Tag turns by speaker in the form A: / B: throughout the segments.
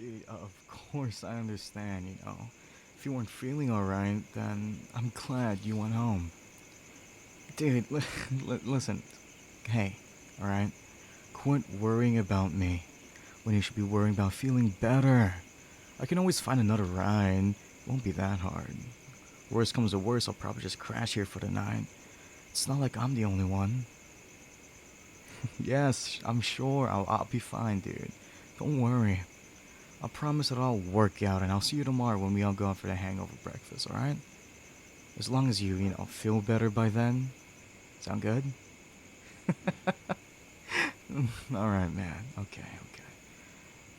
A: Dude, of course I understand, you know. If you weren't feeling alright, then I'm glad you went home. Dude, listen. Hey, alright? Quit worrying about me when you should be worrying about feeling better. I can always find another ride. It won't be that hard. Worst comes to worst, I'll probably just crash here for the night. It's not like I'm the only one. Yes, I'm sure I'll be fine, dude. Don't worry. I promise it'll all work out, and I'll see you tomorrow when we all go out for the hangover breakfast, alright? As long as you feel better by then. Sound good? Alright, man. Okay, okay.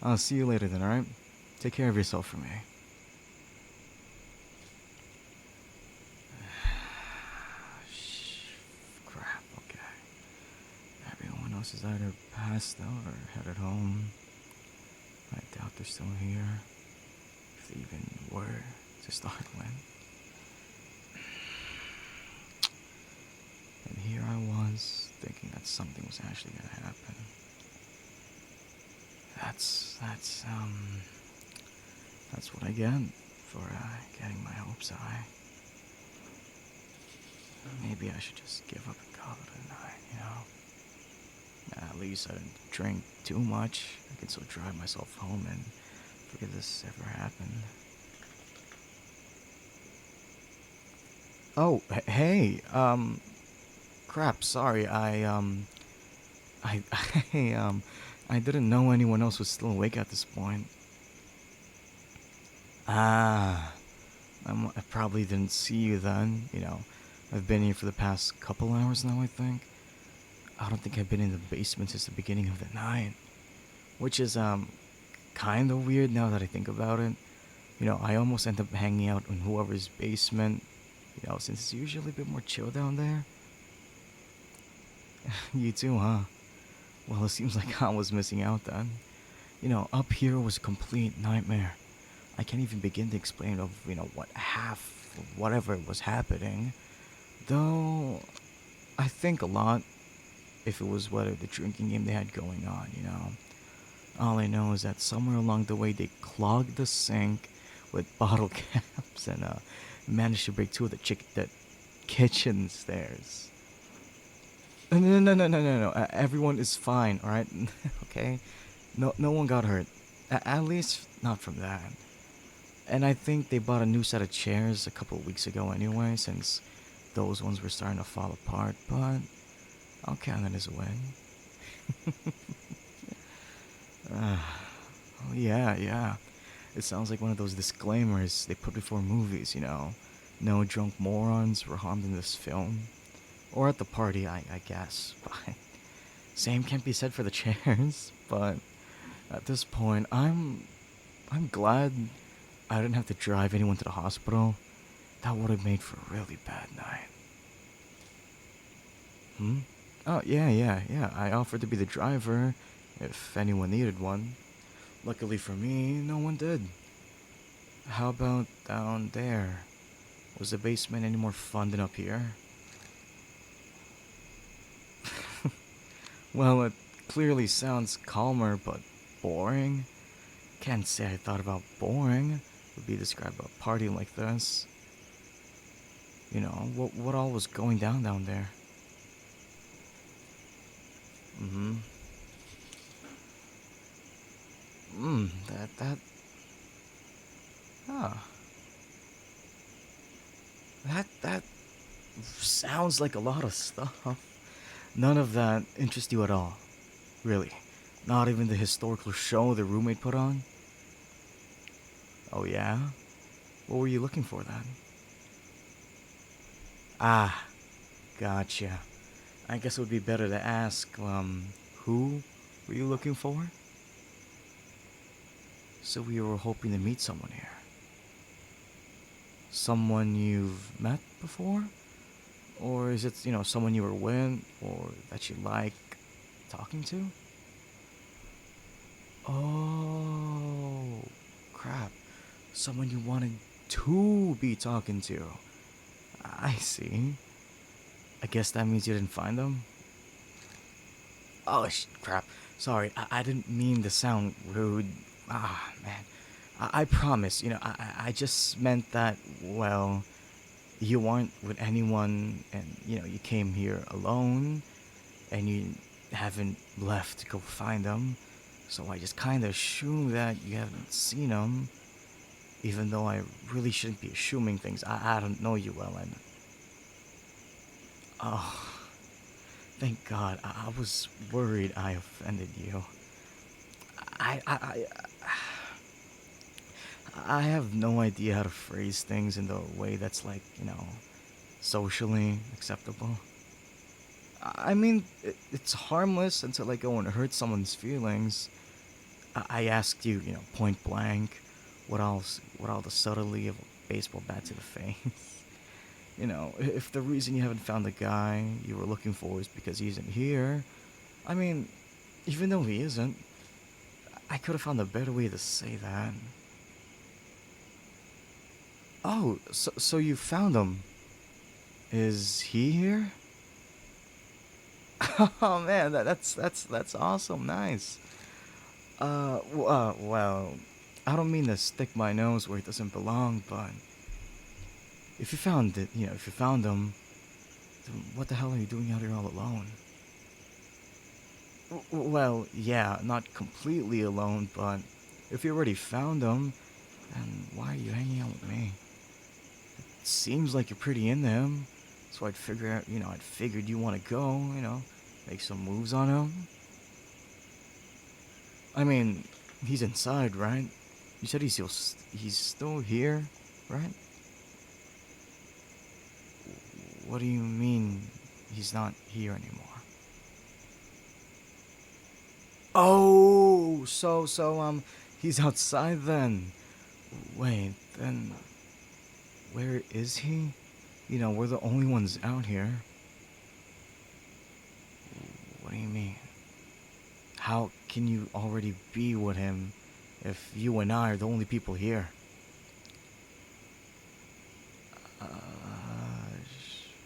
A: I'll see you later then, alright? Take care of yourself for me. Crap, okay. Everyone else is either passed out or headed home. I doubt they're still here. If they even were to start with. And here I was, thinking that something was actually gonna happen. That's what I get for getting my hopes high. Maybe I should just give up and call it a night, you know? At least I didn't drink too much. I can still drive myself home and forget this ever happened. Oh, hey, crap, sorry, I, I didn't know anyone else was still awake at this point. Ah, I probably didn't see you then, you know. I've been here for the past couple hours now, I think. I don't think I've been in the basement since the beginning of the night. Which is, kind of weird now that I think about it. You know, I almost end up hanging out in whoever's basement, you know, since it's usually a bit more chill down there. You too, huh? Well, it seems like I was missing out then. You know, up here was a complete nightmare. I can't even begin to explain what half of whatever was happening. Though, I think a lot if it was whether the drinking game they had going on, you know. All I know is that somewhere along the way they clogged the sink with bottle caps and managed to break two of the kitchen stairs. No. Everyone is fine, all right? Okay? No one got hurt. At least not from that. And I think they bought a new set of chairs a couple of weeks ago anyway, since those ones were starting to fall apart, but I'll count it as a win. Oh, yeah. It sounds like one of those disclaimers they put before movies, you know. No drunk morons were harmed in this film. Or at the party, I guess. But same can't be said for the chairs, but at this point, I'm glad I didn't have to drive anyone to the hospital. That would have made for a really bad night. Hmm? Oh, yeah. I offered to be the driver if anyone needed one. Luckily for me, no one did. How about down there? Was the basement any more fun than up here? Well, it clearly sounds calmer, but boring. Can't say I thought about boring would be described a party like this. You know, what all was going down there? Mm-hmm. That, ah, that sounds like a lot of stuff. None of that interests you at all, really. Not even the historical show the roommate put on? Oh yeah? What were you looking for then? Ah, gotcha. I guess it would be better to ask, who were you looking for? So we were hoping to meet someone here. Someone you've met before? Or is it, someone you were with or that you like talking to? Oh, crap. Someone you wanted to be talking to. I see. I guess that means you didn't find them? Oh, crap. Sorry, I didn't mean to sound rude. Ah, man. I promise, I just meant that, well, you aren't with anyone and, you came here alone and you haven't left to go find them. So I just kind of assume that you haven't seen them, even though I really shouldn't be assuming things. I don't know you well, and oh, thank God. I was worried I offended you. I, I, I, I have no idea how to phrase things in the way that's like, socially acceptable. I mean, it's harmless until I go and hurt someone's feelings. I asked you, point blank, what all the subtlety of a baseball bat to the face. If the reason you haven't found the guy you were looking for is because he isn't here, I mean, even though he isn't, I could have found a better way to say that. Oh, so you found him. Is he here? Oh man, that's awesome. Nice. Well, I don't mean to stick my nose where it doesn't belong, but if you found it, if you found him, then what the hell are you doing out here all alone? Well, yeah, not completely alone, but if you already found him, then why are you hanging out with me? It seems like you're pretty into him, so I'd figured you want to go, make some moves on him. I mean, he's inside, right? You said he's still here, right? What do you mean he's not here anymore? Oh, he's outside then. Wait, then where is he? We're the only ones out here. What do you mean? How can you already be with him if you and I are the only people here?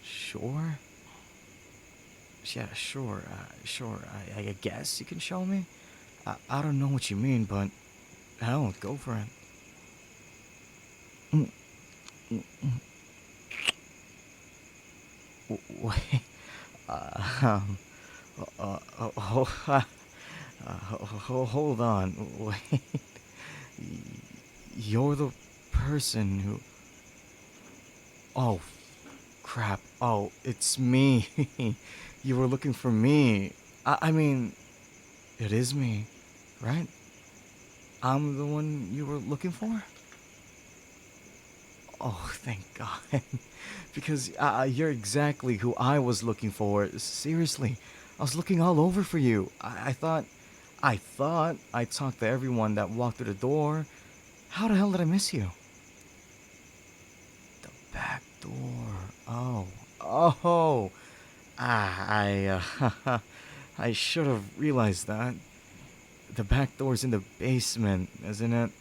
A: Sure? Yeah, sure, sure. I guess you can show me? I don't know what you mean, but hell, go for it. Mm, mm, mm. Wait, um, hold on, wait. You're the person who. Oh, crap. Oh, it's me. You were looking for me. I mean, it is me, right? I'm the one you were looking for? Oh, thank God. Because you're exactly who I was looking for. Seriously, I was looking all over for you. I thought I talked to everyone that walked through the door. How the hell did I miss you? The back door. Oh, oh. I should have realized that. The back door's in the basement, isn't it?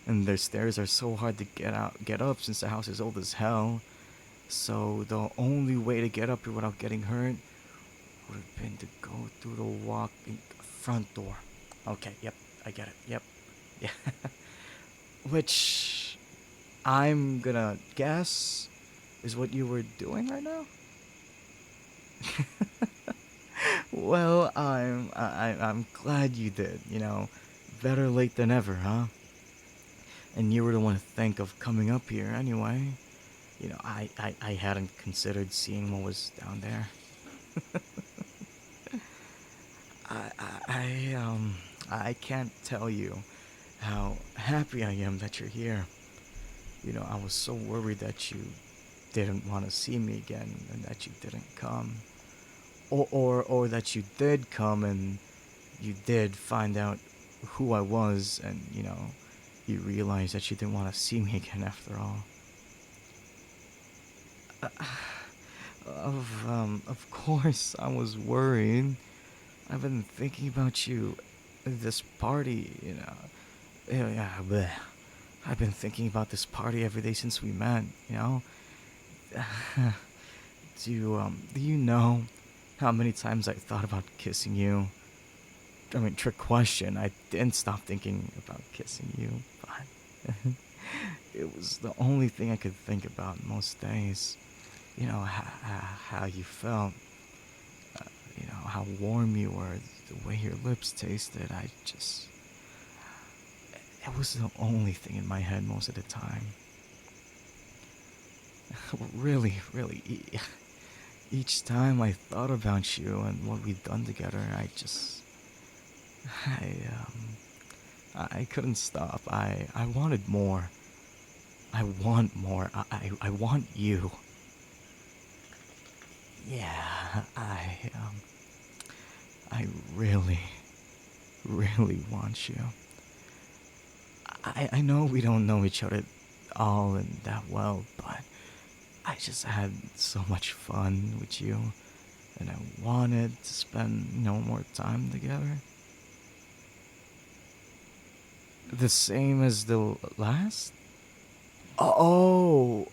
A: And their stairs are so hard to get up since the house is old as hell. So the only way to get up here without getting hurt would have been to go through the walk-in front door. Okay, yep, I get it. Yep, yeah. Which I'm gonna guess is what you were doing right now. Well, I'm glad you did. Better late than ever, huh? And you were the one to think of coming up here anyway. I hadn't considered seeing what was down there. I can't tell you how happy I am that you're here. I was so worried that you didn't want to see me again and that you didn't come. Or that you did come and you did find out who I was and, you realized that you didn't want to see me again after all. Of course I was worried. I've been thinking about you at this party, Yeah, bleh. I've been thinking about this party every day since we met, do you know how many times I thought about kissing you? trick question. I didn't stop thinking about kissing you, but it was the only thing I could think about most days. You know, how you felt, you know, how warm you were, the way your lips tasted. It was the only thing in my head most of the time. Really, really, each time I thought about you and what we'd done together, I, I couldn't stop. I wanted more. I want more. I want you. Yeah, I really, really want you. I know we don't know each other all and that well, but I just had so much fun with you, and I wanted to spend, more time together. The same as the last? Oh,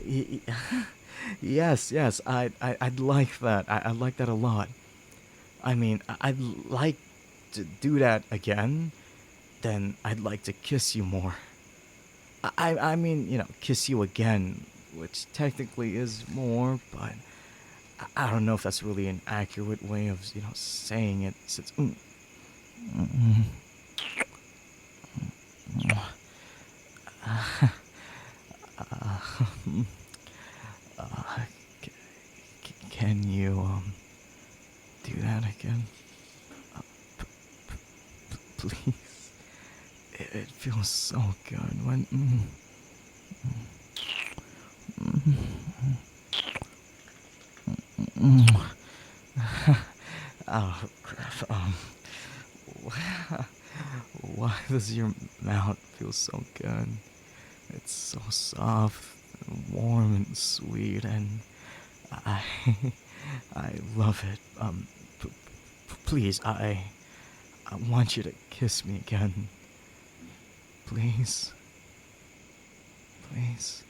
A: y- yes, yes, I'd like that. I'd like that a lot. I mean, I'd like to do that again. Then I'd like to kiss you more. I mean, kiss you again, which technically is more, but I don't know if that's really an accurate way of, saying it. Since, c- can you do that again, please? It feels so good when. Oh crap. Why does your mouth feel so good? It's so soft, and warm, and sweet, and I, I love it. Please, I want you to kiss me again. Please, please.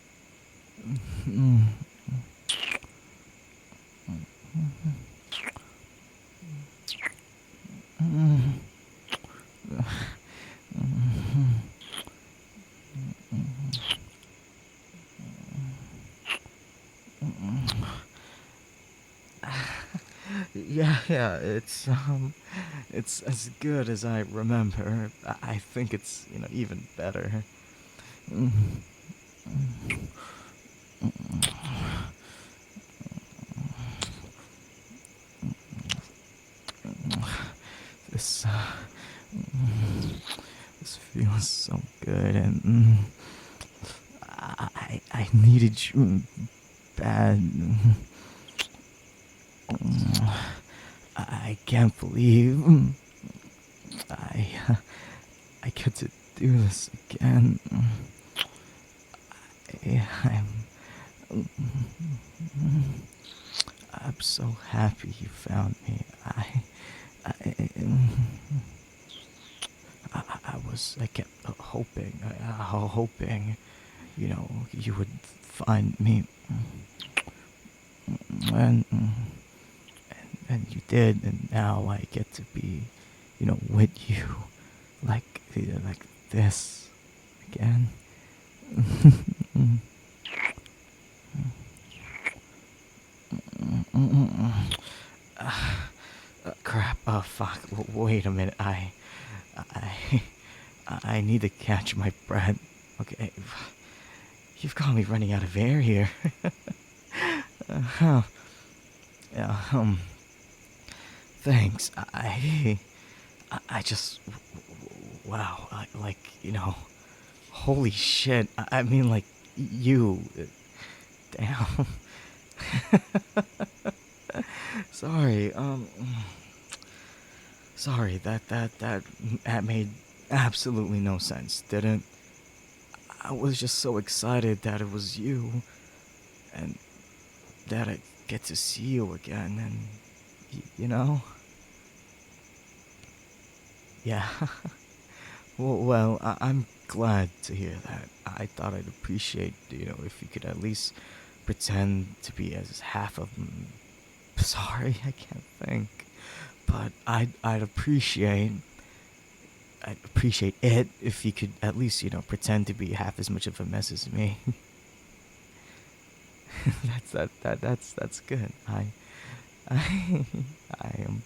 A: Yeah, yeah, it's as good as I remember. I think it's, even better. This, this feels so good, and I needed you bad. I can't believe I, I get to do this again. I'm, I'm so happy you found me. I, I kept hoping, you would find me, and and you did, and now I get to be, with you, like this again. Crap. Oh fuck. Wait a minute. I, I need to catch my breath. Okay. You've got me running out of air here. uh, yeah, thanks. I just, wow. Holy shit. I mean, like, you. Damn. Sorry. Sorry. That made absolutely no sense, didn't? I was just so excited that it was you, and that I get to see you again, and you know, yeah. I'm glad to hear that. I thought I'd appreciate, if you could at least pretend to be as half of Sorry, I can't think. But I'd appreciate it if you could at least, pretend to be half as much of a mess as me. That's good. I I am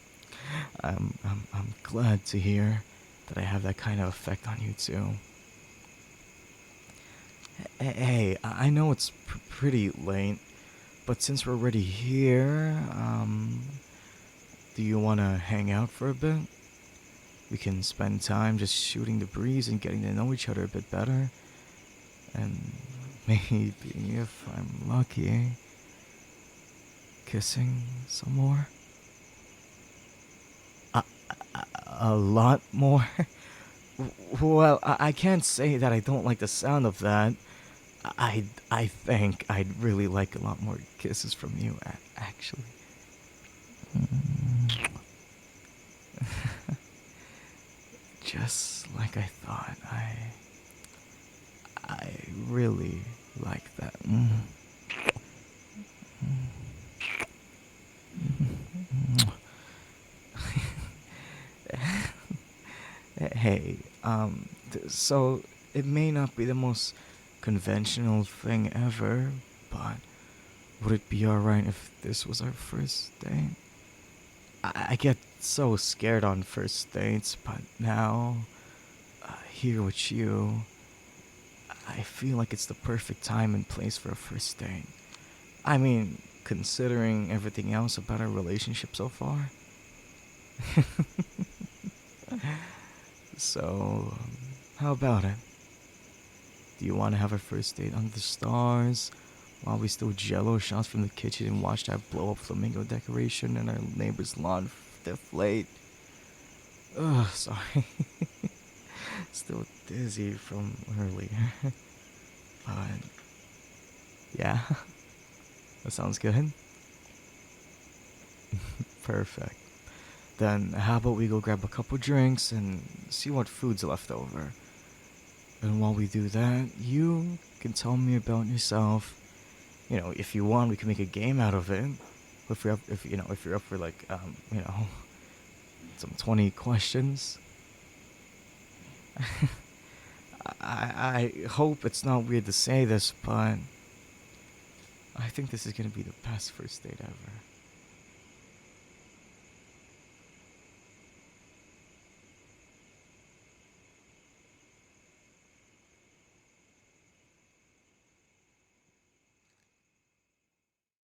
A: I'm glad to hear that I have that kind of effect on you too. Hey, I know it's pretty late, but since we're already here, do you want to hang out for a bit? We can spend time just shooting the breeze and getting to know each other a bit better. And maybe, if I'm lucky, kissing some more? A, a lot more? Well, I can't say that I don't like the sound of that. I think I'd really like a lot more kisses from you, actually. Mm. Just like I thought, I really like that. Hey, so it may not be the most conventional thing ever, but would it be alright if this was our first date? I get so scared on first dates, but now, here with you, I feel like it's the perfect time and place for a first date. I mean, considering everything else about our relationship so far. So, how about it? Do you want to have a first date under the stars while we steal jello shots from the kitchen and watch that blow up flamingo decoration in our neighbor's lawn deflate? Ugh, sorry. Still dizzy from earlier. But, yeah, that sounds good. Perfect. Then, how about we go grab a couple drinks and see what food's left over? And while we do that, you can tell me about yourself. If you want, we can make a game out of it. If you're up for like, some 20 questions. I hope it's not weird to say this, but I think this is gonna be the best first date ever.